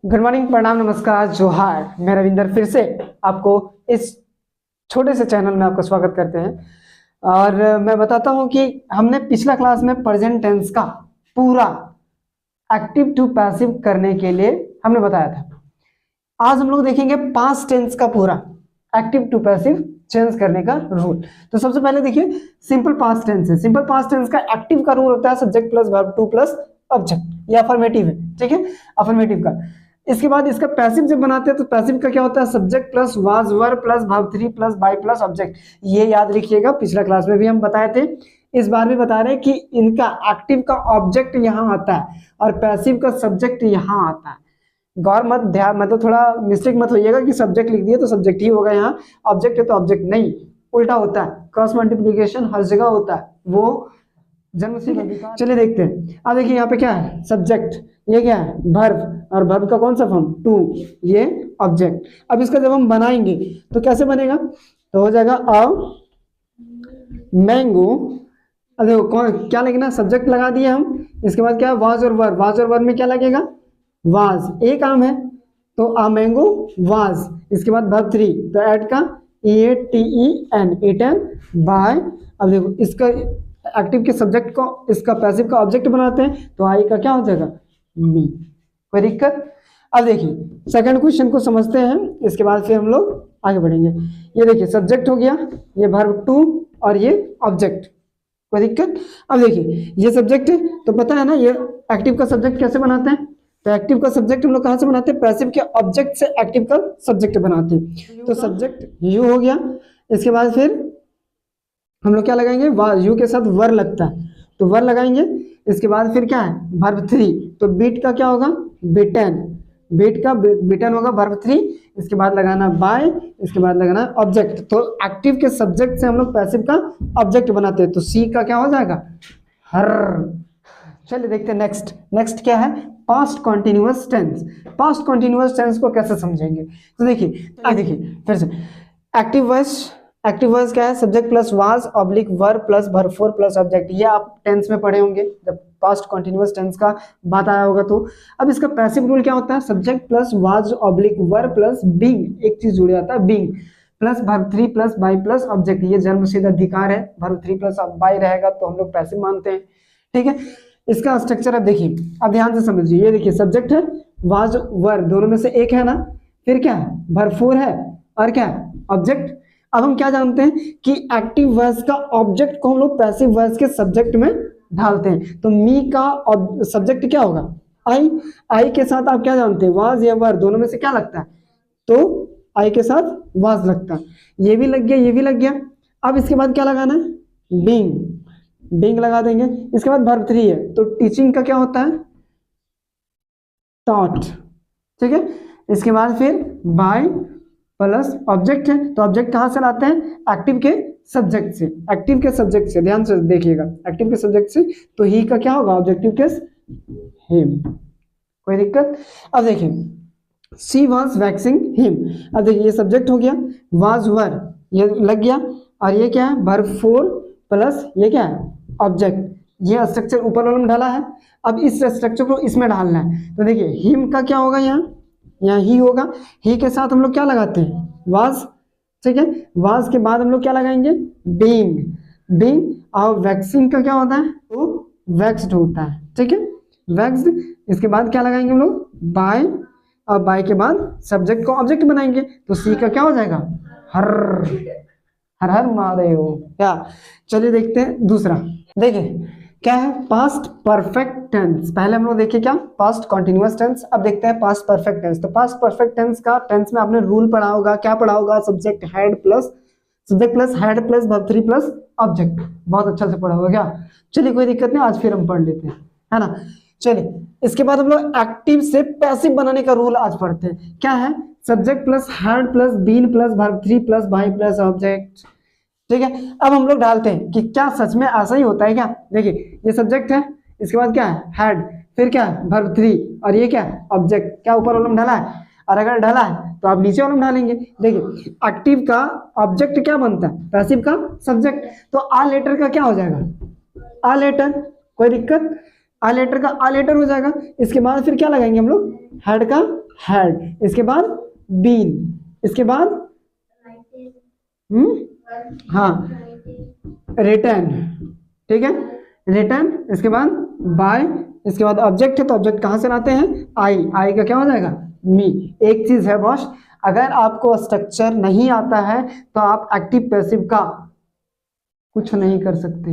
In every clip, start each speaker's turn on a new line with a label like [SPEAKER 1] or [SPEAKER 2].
[SPEAKER 1] Good morning, प्रणाम, नमस्कार, जोहार। मैं रविंदर फिर से आपको इस छोटे से चैनल में आपका स्वागत करते हैं। और मैं बताता हूं कि हमने पिछला क्लास में प्रेजेंट टेंस का पूरा एक्टिव टू पैसिव करने के लिए हमने बताया था। आज हम लोग देखेंगे पास्ट टेंस का पूरा एक्टिव टू पैसिव चेंज करने का रूल। तो सबसे पहले देखिए सिंपल पास्ट टेंस है। सिंपल पास्ट टेंस का एक्टिव का रूल होता है subject plus verb two plus object. ये अफर्मेटिव है, ठीक है, अफर्मेटिव का। इसके बाद इसका पैसिव जब बनाते हैं तो पैसिव का क्या होता है, subject plus was were plus verb three plus by plus object. ये याद रखिएगा, पिछला क्लास में भी हम बताए थे, इस बार भी बता रहे हैं कि इनका एक्टिव का ऑब्जेक्ट यहाँ आता है और पैसिव का सब्जेक्ट यहाँ आता है। गौर मत ध्यान, मतलब थोड़ा मिस्टेक मत होइएगा कि सब्जेक्ट लिख दिए तो सब्जेक्ट ही होगा, यहाँ ऑब्जेक्ट है तो ऑब्जेक्ट नहीं, उल्टा होता है। क्रॉस मल्टीप्लीकेशन हर जगह होता है, वो जन्म से अधिकार। चलिए देखते हैं। अब देखिए यहाँ पे क्या है, सब्जेक्ट, ये क्या है वर्ब, और वर्ब का कौन सा फॉर्म टू, ये ऑब्जेक्ट। अब इसका जब हम बनाएंगे तो कैसे बनेगा, तो हो जाएगा अ मैंगो। अब देखो कौन क्या लगेगा, सब्जेक्ट लगा दिए हम। इसके बाद क्या है, वाज और वर्ब। वाज और वर्ब में क्या लगेगा, वाज, एक काम है तो अ मैंगो वाज। इसके बाद वर्ब थ्री तो ऐड का EATEN, ईटन बाय। अब देखो इसका एक्टिव के सब्जेक्ट को, इसका पैसिव का ऑब्जेक्ट बनाते हैं तो आई का क्या हो जाएगा, मी। कोई दिक्कत। अब देखिए सेकंड क्वेश्चन को समझते हैं, इसके बाद फिर हम लोग आगे बढ़ेंगे। ये देखिए सब्जेक्ट हो गया, ये वर्ब टू और ये ऑब्जेक्ट। कोई दिक्कत। अब देखिए ये सब्जेक्ट है तो पता है ना ये एक्टिव का सब्जेक्ट कैसे बनाते हैं, तो एक्टिव का सब्जेक्ट हम लोग कहाँ से बनाते हैं, पैसिव के ऑब्जेक्ट से एक्टिव का सब्जेक्ट बनाते हैं। तो सब्जेक्ट यू हो गया, इसके बाद फिर हम लोग क्या लगाएंगे, यू के साथ वर लगता है तो वर लगाएंगे। इसके बाद फिर क्या है, वर्ब थ्री, तो बीट का क्या होगा, बिटन, बीट का बिटन होगा वर्ब थ्री। इसके बाद लगाना बाय, इसके बाद लगाना ऑब्जेक्ट। तो एक्टिव के सब्जेक्ट से हम लोग पैसिव का ऑब्जेक्ट बनाते हैं, तो सी का क्या हो जाएगा, हर। चलिए देखते हैं नेक्स्ट। नेक्स्ट क्या है, past continuous tense. Past continuous tense को कैसे समझेंगे, तो देखिए फिर से एक्टिव वॉइस। एक्टिव वॉइस क्या है, subject plus was oblique verb plus verb four plus object. ये आप टेंस में पढ़े होंगे जब पास्ट कॉन्टिन्यूअस टेंस का बात आया होगा। तो अब इसका पैसिव रूल क्या होता है, subject plus was oblique verb plus being, एक चीज जुड़ जाता है being, plus verb three plus by plus object. ये जन्मसिद्ध अधिकार है, वर्ब थ्री प्लस बाय रहेगा तो हम लोग पैसिव मानते हैं, ठीक है। इसका स्ट्रक्चर अब देखिए, अब ध्यान से समझिए। ये देखिए सब्जेक्ट है, वाज वर्ब, दोनों में से एक है ना, फिर क्या है, वर्ब फोर है, और क्या है, ऑब्जेक्ट। अब हम क्या जानते हैं कि एक्टिव वॉइस का ऑब्जेक्ट को हम लोग पैसिव वॉइस के सब्जेक्ट में ढालते हैं। तो मी का सब्जेक्ट क्या होगा, आई। आई के साथ आप क्या जानते हैं, वाज या वर, दोनों में से क्या लगता है, तो आई के साथ वाज लगता है। ये भी लग गया, ये भी लग गया। अब इसके बाद क्या लगाना है, बीइंग, बीइंग लगा देंगे। इसके बाद वर्ब थ्री है तो टीचिंग का क्या होता है, टॉट, ठीक है। इसके बाद फिर बाय प्लस ऑब्जेक्ट है, तो ऑब्जेक्ट कहां से लाते हैं, एक्टिव के सब्जेक्ट से। एक्टिव के सब्जेक्ट से ध्यान से देखिएगा, एक्टिव के सब्जेक्ट से, तो ही का क्या होगा, ऑब्जेक्टिव केस हिम। कोई दिक्कत। अब देखिए शी वाज वैक्सिंग हिम। अब देखिए ये सब्जेक्ट हो गया, वाज वर ये लग गया, और ये क्या है, वर्ब फोर प्लस ये क्या है, ऑब्जेक्ट। ये स्ट्रक्चर ऊपर वाले में डाला है, अब इस स्ट्रक्चर को इसमें डालना है। तो देखिए हिम का क्या होगा, यहाँ ही होगा। ही के साथ हम लोग क्या लगाते हैं, वाज, ठीक है। वाज के बाद हम लोग क्या लगाएंगे, बीइंग, बीइंग। और वैक्सिंग का क्या होता है, तो वैक्स्ड होता है, ठीक है, वैक्स्ड। इसके बाद क्या लगाएंगे हम लोग, बाय, और बाय के बाद सब्जेक्ट को ऑब्जेक्ट बनाएंगे, तो सी का क्या हो जाएगा, हर। हर हर महादेव क्या। चलिए देखते हैं दूसरा। देखिए क्या है, पास्ट परफेक्ट टेंस। पहले हम लोग देखिए क्या, पास्ट कॉन्टिन्यूअस टेंस। अब देखते हैं पास्ट परफेक्ट टेंस। तो पास्ट परफेक्ट टेंस का, टेंस में आपने रूल पढ़ा होगा, क्या पढ़ा होगा, subject head plus had plus verb three plus object. बहुत अच्छा से पढ़ा होगा क्या। चलिए कोई दिक्कत नहीं, आज फिर हम पढ़ लेते हैं, है ना। चलिए इसके बाद हम लोग एक्टिव से पैसिव बनाने का रूल आज पढ़ते हैं। क्या है, subject plus had plus been plus verb three plus by plus object, ठीक है। अब हम लोग डालते हैं कि क्या सच में ऐसा ही होता है क्या। देखिए ये सब्जेक्ट है, इसके बाद क्या है, हेड, फिर क्या है, वर्ब थ्री, और ये क्या है, ऑब्जेक्ट। क्या ऊपर वाला में ढला है, और अगर ढला है तो आप नीचे वाला में ढालेंगे। देखिए एक्टिव का ऑब्जेक्ट क्या बनता है, पैसिव का सब्जेक्ट। तो आ लेटर का क्या हो जाएगा, आ लेटर। कोई दिक्कत। आ लेटर का आ लेटर हो जाएगा। इसके बाद फिर क्या लगाएंगे हम लोग, हेड का हेड, इसके बाद बीन, इसके बाद हाँ रिटर्न, ठीक है, रिटर्न, इसके बाद बाय, इसके बाद ऑब्जेक्ट है तो ऑब्जेक्ट कहाँ से लाते हैं, आई, आई का क्या हो जाएगा, मी। एक चीज है बॉस, अगर आपको स्ट्रक्चर नहीं आता है तो आप एक्टिव पैसिव का कुछ नहीं कर सकते,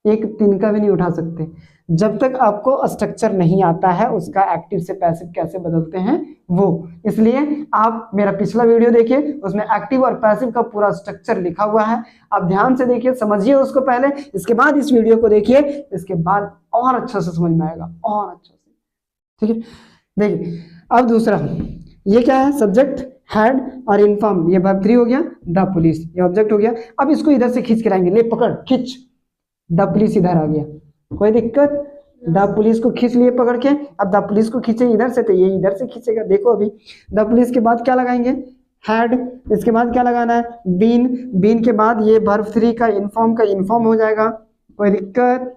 [SPEAKER 1] एक तिनका भी नहीं उठा सकते। जब तक आपको स्ट्रक्चर नहीं आता है उसका एक्टिव से पैसिव कैसे बदलते हैं वो, इसलिए आप मेरा पिछला वीडियो देखिए, उसमें एक्टिव और पैसिव का पूरा स्ट्रक्चर लिखा हुआ है, आप ध्यान से देखिए, समझिए उसको पहले, इसके बाद इस वीडियो को देखिए, इसके बाद और अच्छा से समझ में आएगा, और अच्छा से, ठीक है। देखिए अब दूसरा, ये क्या है, सब्जेक्ट हैड और इन्फॉर्म, ये वर्ब 3 हो गया, द पुलिस ये ऑब्जेक्ट हो गया। अब इसको इधर से खींच के लाएंगे, ले पकड़ खींच, द पुलिस इधर आ गया, कोई दिक्कत, द पुलिस को खींच लिए पकड़ के। अब द पुलिस को खींचे इधर से तो ये इधर से खींचेगा, देखो अभी द पुलिस के बाद क्या लगाएंगे, हैड, इसके बाद क्या लगाना है, बीन, बीन के बाद ये वर्ब 3 का इन्फॉर्म हो जाएगा, कोई दिक्कत,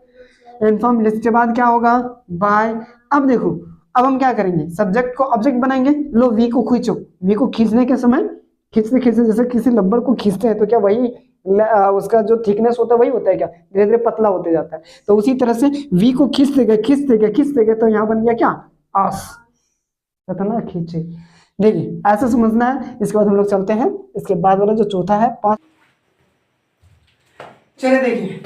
[SPEAKER 1] इन्फॉर्म, इसके बाद क्या होगा, बाय। अब देखो अब हम क्या करेंगे, सब्जेक्ट को ऑब्जेक्ट बनाएंगे, लो वी को खींचो, वी को खींचने के समय खींचते खींचते जैसे किसी रबड़ को खींचते हैं तो क्या वही उसका जो थिकनेस होता है वही होता है क्या, धीरे धीरे पतला होते जाता है, तो उसी तरह से वी को खींचते गए खींचते गए खींचते गए तो यहाँ बन गया क्या, आस, पता ना खींचे। देखिए ऐसा समझना है। इसके बाद हम लोग चलते हैं, इसके बाद वाला जो चौथा है, पांच, चलिए देखिए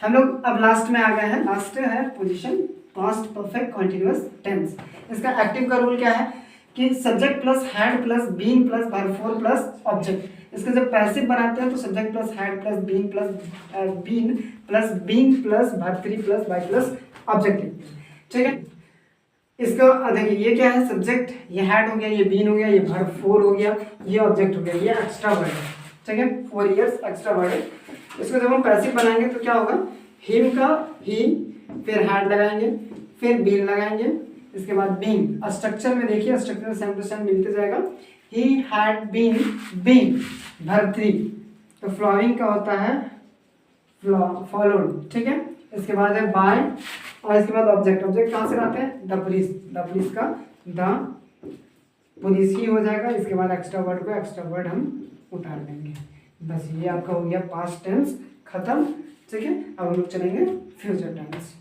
[SPEAKER 1] हम लोग अब लास्ट में आ गए हैं, लास्ट है position past perfect continuous tense. इसका एक्टिव का रूल क्या है कि subject plus had plus been plus verb 4 plus object. इसका जब पैसिव बनाते हैं तो subject plus had plus been plus verb 3 plus by plus object लिखते हैं, ठीक है। इसको देखिए ये क्या है, सब्जेक्ट, ये हैड हो गया, ये बीन हो गया, ये वर्ब 4 हो गया, ये ऑब्जेक्ट हो गया, ये एक्स्ट्रा वर्ड है, ठीक है, 4 इयर्स एक्स्ट्रा वर्ड है। इसको जब हम पैसिव बनाएंगे तो क्या होगा, हिम का ही, फिर हैड लगाएंगे, फिर बीन लगाएंगे, इसके बाद बीन। स्ट्रक्चर में देखिए, स्ट्रक्चर सेम टू सेम मिलते जाएगा, ही हैड बीन, वर्ब 3, तो फ्लोइंग का होता है फॉलोड, ठीक है। इसके बाद है बाय, और इसके बाद ऑब्जेक्ट कहाँ से लाते हैं, द पुलिस का द पुलिस ही हो जाएगा। इसके बाद एक्स्ट्रा वर्ड हम उतार देंगे, बस ये आपका हो गया पास्ट टेंस खत्म, ठीक है। अब हम लोग चलेंगे फ्यूचर टेंस।